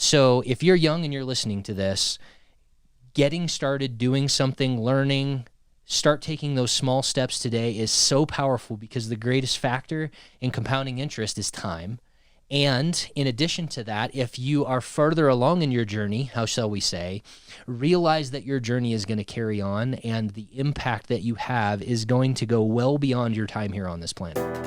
So if you're young and you're listening to this, getting started, doing something, learning, start taking those small steps today is so powerful because the greatest factor in compounding interest is time. And in addition to that, if you are further along in your journey, how shall we say, realize that your journey is going to carry on and the impact that you have is going to go well beyond your time here on this planet.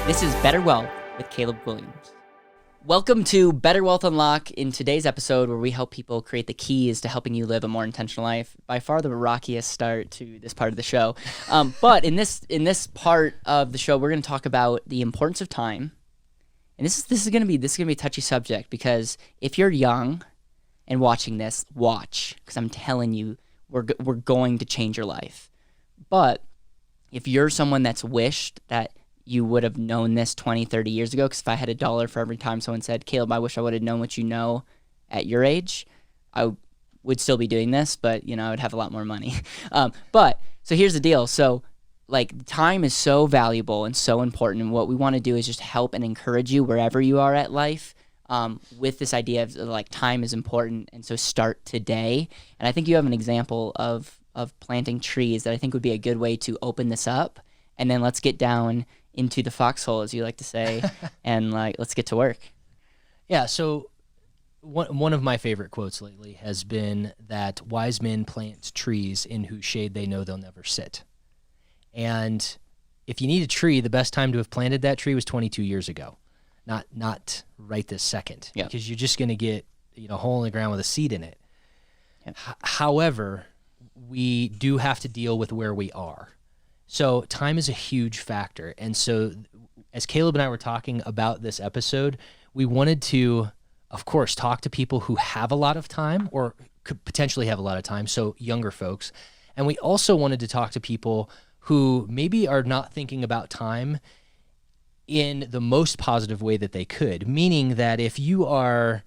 This is Better Wealth with Caleb Williams. Welcome to BetterWealth Unlocked. In today's episode, where we help people create the keys to helping you live a more intentional life. By far the rockiest start to this part of the show. But in this part of the show, we're going to talk about the importance of time. And this is going to be a touchy subject because if you're young and watching this, watch, because I'm telling you, we're going to change your life. But if you're someone that's wished that you would have known this 20, 30 years ago, because if I had $1 for every time someone said, Caleb, I wish I would have known what you know at your age, I would still be doing this, but, I would have a lot more money. But, so here's the deal. So, time is so valuable and so important, and what we want to do is just help and encourage you wherever you are at life with this idea of, time is important, and so start today. And I think you have an example of planting trees that I think would be a good way to open this up, and then let's get down into the foxhole, as you like to say, and let's get to work. Yeah, so one of my favorite quotes lately has been that wise men plant trees in whose shade they know they'll never sit. And if you need a tree, the best time to have planted that tree was 22 years ago, not right this second, because you're just going to get a hole in the ground with a seed in it. Yep. However, we do have to deal with where we are. So time is a huge factor. And so as Caleb and I were talking about this episode, we wanted to, of course, talk to people who have a lot of time or could potentially have a lot of time, so younger folks. And we also wanted to talk to people who maybe are not thinking about time in the most positive way that they could, meaning that if you are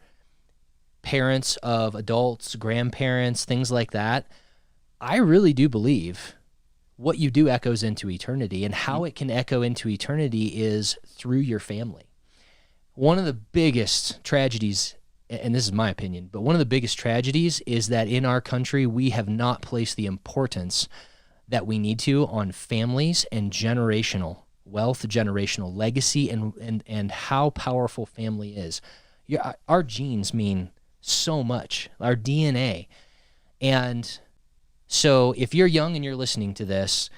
parents of adults, grandparents, things like that, I really do believe what you do echoes into eternity, and how it can echo into eternity is through your family. One of the biggest tragedies, and this is my opinion, but one of the biggest tragedies is that in our country, we have not placed the importance that we need to on families and generational wealth, generational legacy, and how powerful family is. Our genes mean so much, our DNA. And so if you're young and you're listening to this,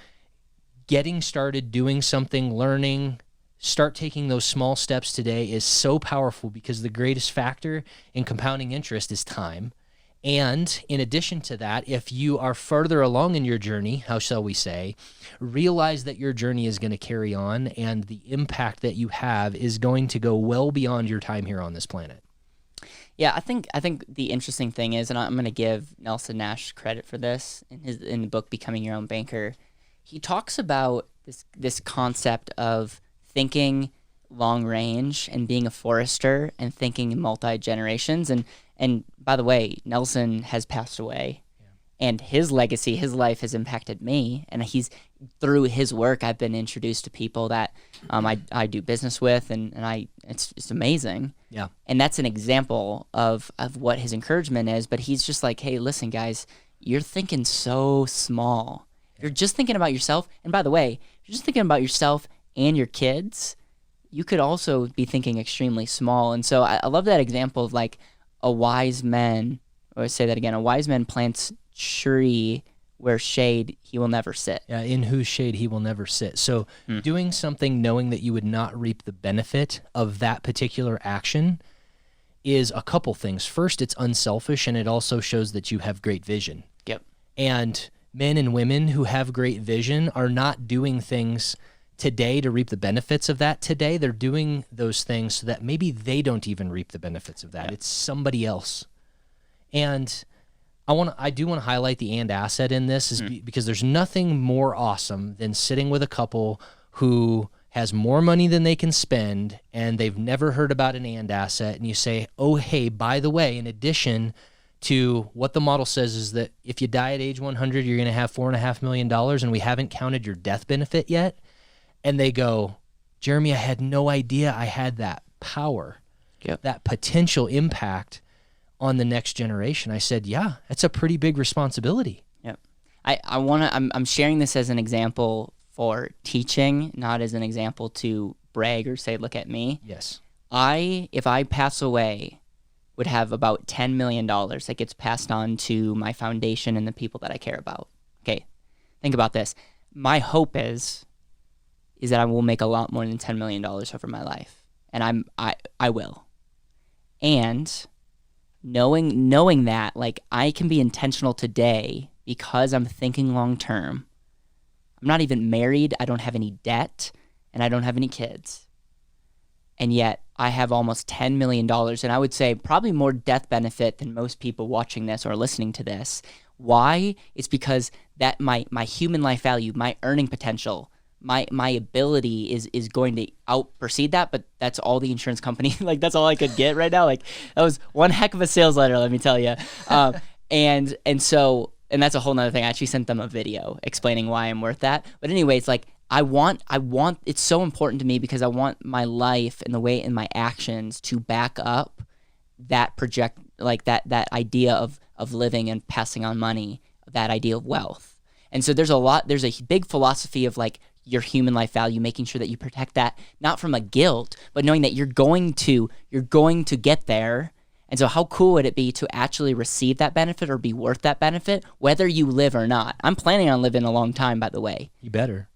getting started, doing something, learning, start taking those small steps today is so powerful because the greatest factor in compounding interest is time. And in addition to that, if you are further along in your journey, how shall we say, realize that your journey is going to carry on and the impact that you have is going to go well beyond your time here on this planet. Yeah, I think the interesting thing is, and I'm going to give Nelson Nash credit for this in the book Becoming Your Own Banker. He talks about this concept of thinking long range and being a forester and thinking multi-generations. And by the way, Nelson has passed away. And his legacy, his life has impacted me, and through his work, I've been introduced to people that I do business with, and it's amazing. Yeah. And that's an example of what his encouragement is. But he's just like, hey, listen, guys, you're thinking so small. You're just thinking about yourself. And by the way, if you're just thinking about yourself and your kids, you could also be thinking extremely small. And so I love that example of a wise man. Or say that again. A wise man plants tree where shade he will never sit. Yeah, in whose shade he will never sit. So doing something knowing that you would not reap the benefit of that particular action is a couple things. First, it's unselfish, and it also shows that you have great vision. Yep. And men and women who have great vision are not doing things today to reap the benefits of that today. They're doing those things so that maybe they don't even reap the benefits of that. Yep. It's somebody else. And I do want to highlight the and asset in this because there's nothing more awesome than sitting with a couple who has more money than they can spend and they've never heard about an and asset, and you say, oh, hey, by the way, in addition to what the model says is that if you die at age 100, you're going to have $4.5 million, and we haven't counted your death benefit yet. And they go, Jereme, I had no idea I had that power, that potential impact on the next generation. I said, yeah, that's a pretty big responsibility. Yep. I'm sharing this as an example for teaching, not as an example to brag or say, look at me. Yes. If I pass away, would have about $10 million that gets passed on to my foundation and the people that I care about. Okay, think about this. My hope is that I will make a lot more than $10 million over my life, and I will. And knowing that, like, I can be intentional today because I'm thinking long term. I'm not even married. I don't have any debt, and I don't have any kids. And yet I have almost $10 million, and I would say probably more death benefit than most people watching this or listening to this. Why? It's because that my human life value, my earning potential, my ability is going to outproceed that, but that's all the insurance company, like, that's all I could get right now. Like, that was one heck of a sales letter, let me tell you. And that's a whole nother thing. I actually sent them a video explaining why I'm worth that. But anyway, it's like, I want, it's so important to me because I want my life and the way in my actions to back up that project, like that idea of living and passing on money, that idea of wealth. And so there's a big philosophy of, like, your human life value, making sure that you protect that, not from a guilt, but knowing that you're going to get there. And so how cool would it be to actually receive that benefit or be worth that benefit, whether you live or not? I'm planning on living a long time, by the way. You better.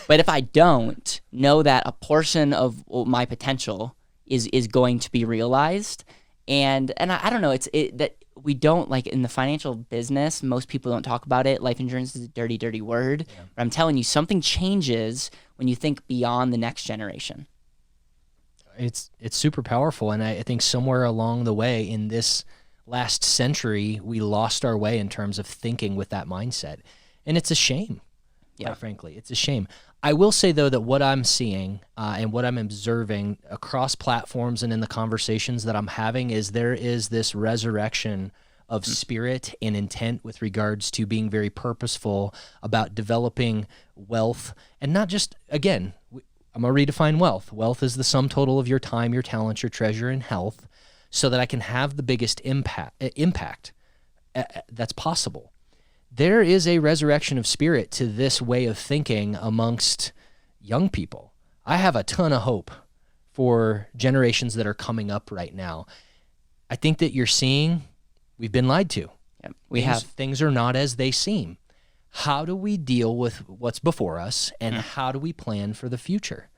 But if I don't, know that a portion of my potential is going to be realized. And I don't know, that we don't, like, in the financial business, most people don't talk about it. Life insurance is a dirty, dirty word. Yeah. But I'm telling you, something changes when you think beyond the next generation. It's super powerful, and I think somewhere along the way in this last century, we lost our way in terms of thinking with that mindset. And it's a shame. Quite frankly, it's a shame. I will say, though, that what I'm seeing and what I'm observing across platforms and in the conversations that I'm having is there is this resurrection of spirit and intent with regards to being very purposeful about developing wealth. And not just, again, I'm going to redefine wealth. Wealth is the sum total of your time, your talents, your treasure, and health, so that I can have the biggest impact that's possible. There is a resurrection of spirit to this way of thinking amongst young people. I have a ton of hope for generations that are coming up right now. I think that you're seeing we've been lied to. Yep, things are not as they seem. How do we deal with what's before us, and how do we plan for the future?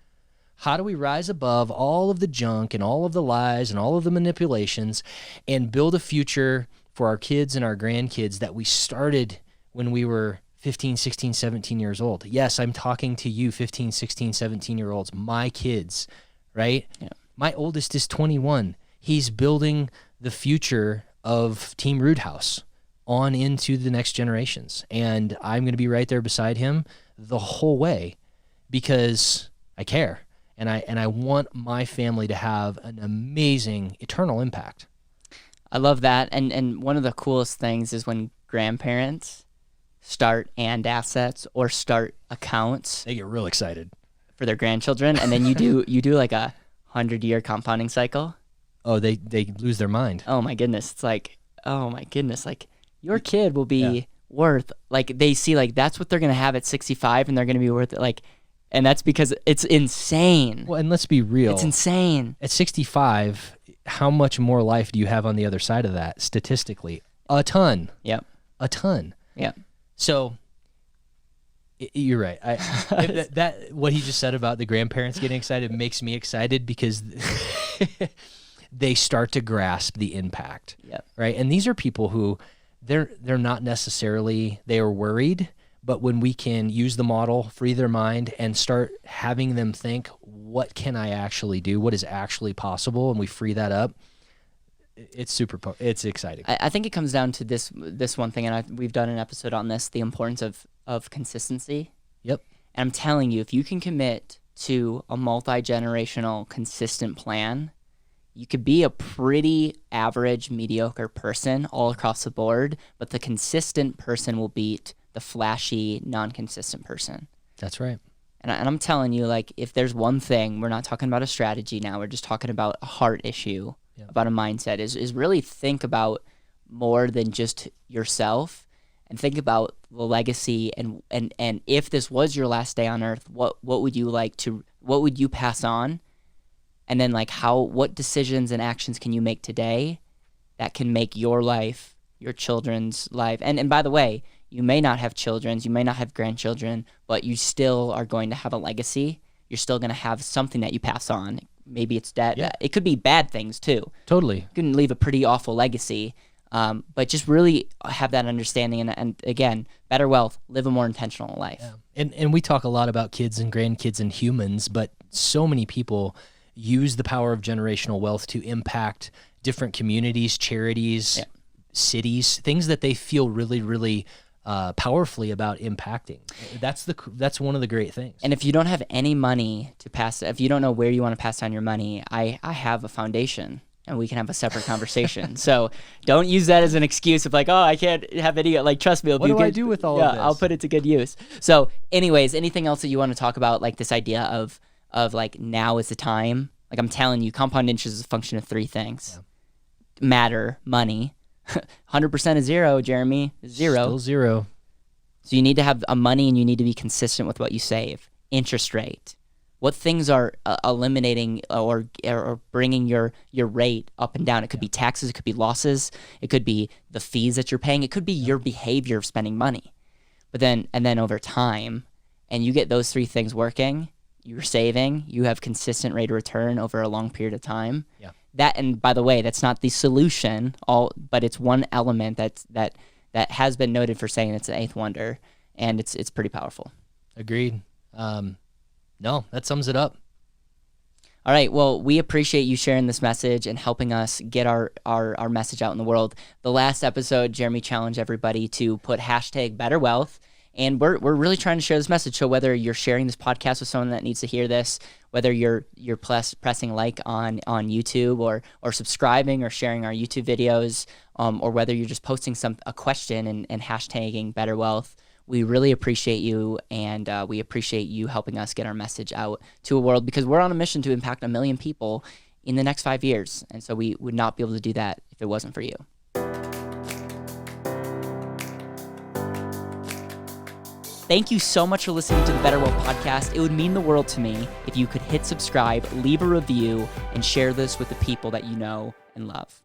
How do we rise above all of the junk and all of the lies and all of the manipulations and build a future for our kids and our grandkids that we started when we were 15, 16, 17 years old? Yes, I'm talking to you 15, 16, 17-year-olds, my kids, right? Yeah. My oldest is 21. He's building the future of Team Roodhouse on into the next generations. And I'm going to be right there beside him the whole way because I care. And I want my family to have an amazing eternal impact. I love that. And one of the coolest things is when grandparents start and assets or start accounts. They get real excited for their grandchildren. And then you do like a 100-year compounding cycle. Oh, they lose their mind. Oh my goodness. It's like, oh my goodness. Like, your kid will be worth, like, they see, like, that's what they're going to have at 65 and they're going to be worth it. Like, and that's because it's insane. Well, and let's be real. It's insane. At 65, how much more life do you have on the other side of that statistically? A ton. Yep. A ton. Yep. So you're right. That what he just said about the grandparents getting excited makes me excited because they start to grasp the impact. Yep. Right? And these are people who they're not necessarily, they are worried, but when we can use the model, free their mind, and start having them think, what can I actually do? What is actually possible? And we free that up. It's it's exciting. I think it comes down to this one thing, and we've done an episode on this, the importance of consistency. Yep. And I'm telling you, if you can commit to a multi-generational consistent plan, you could be a pretty average, mediocre person all across the board, but the consistent person will beat the flashy, non-consistent person. That's right. And I'm telling you, like, if there's one thing, we're not talking about a strategy now, we're just talking about a heart issue, about a mindset, is really think about more than just yourself, and think about the legacy, and if this was your last day on earth, what would you pass on? And then, like, what decisions and actions can you make today that can make your life, your children's life? And by the way, you may not have children, you may not have grandchildren, but you still are going to have a legacy. You're still going to have something that you pass on. Maybe it's debt. Yeah. It could be bad things too. Totally. You can leave a pretty awful legacy, but just really have that understanding. And again, better wealth, live a more intentional life. Yeah. And we talk a lot about kids and grandkids and humans, but so many people use the power of generational wealth to impact different communities, charities, cities, things that they feel really, really powerfully about impacting. That's one of the great things. And if you don't have any money to pass, if you don't know where you want to pass down your money, I have a foundation, and we can have a separate conversation. So don't use that as an excuse of like, oh, I can't have any, like, trust me. What do I do with all of this? I'll put it to good use. So anyways, anything else that you want to talk about, like this idea of like, now is the time? Like, I'm telling you, compound interest is a function of three things. Matter, money. 100% is zero, Jereme. Zero. Still zero. So you need to have a money, and you need to be consistent with what you save. Interest rate. What things are eliminating or bringing your rate up and down? It could be taxes. It could be losses. It could be the fees that you're paying. It could be your behavior of spending money. But then over time, and you get those three things working, you're saving, you have consistent rate of return over a long period of time. Yeah. That, and by the way, that's not the solution, but it's one element that has been noted for saying it's an eighth wonder, and it's pretty powerful. Agreed. No, that sums it up. All right. Well, we appreciate you sharing this message and helping us get our message out in the world. The last episode, Jereme challenged everybody to put hashtag BetterWealth. And we're really trying to share this message. So whether you're sharing this podcast with someone that needs to hear this, whether you're pressing like on YouTube or subscribing or sharing our YouTube videos, or whether you're just posting a question and hashtagging BetterWealth, we really appreciate you, and we appreciate you helping us get our message out to a world, because we're on a mission to impact 1 million people in the next 5 years. And so we would not be able to do that if it wasn't for you. Thank you so much for listening to the BetterWealth podcast. It would mean the world to me if you could hit subscribe, leave a review, and share this with the people that you know and love.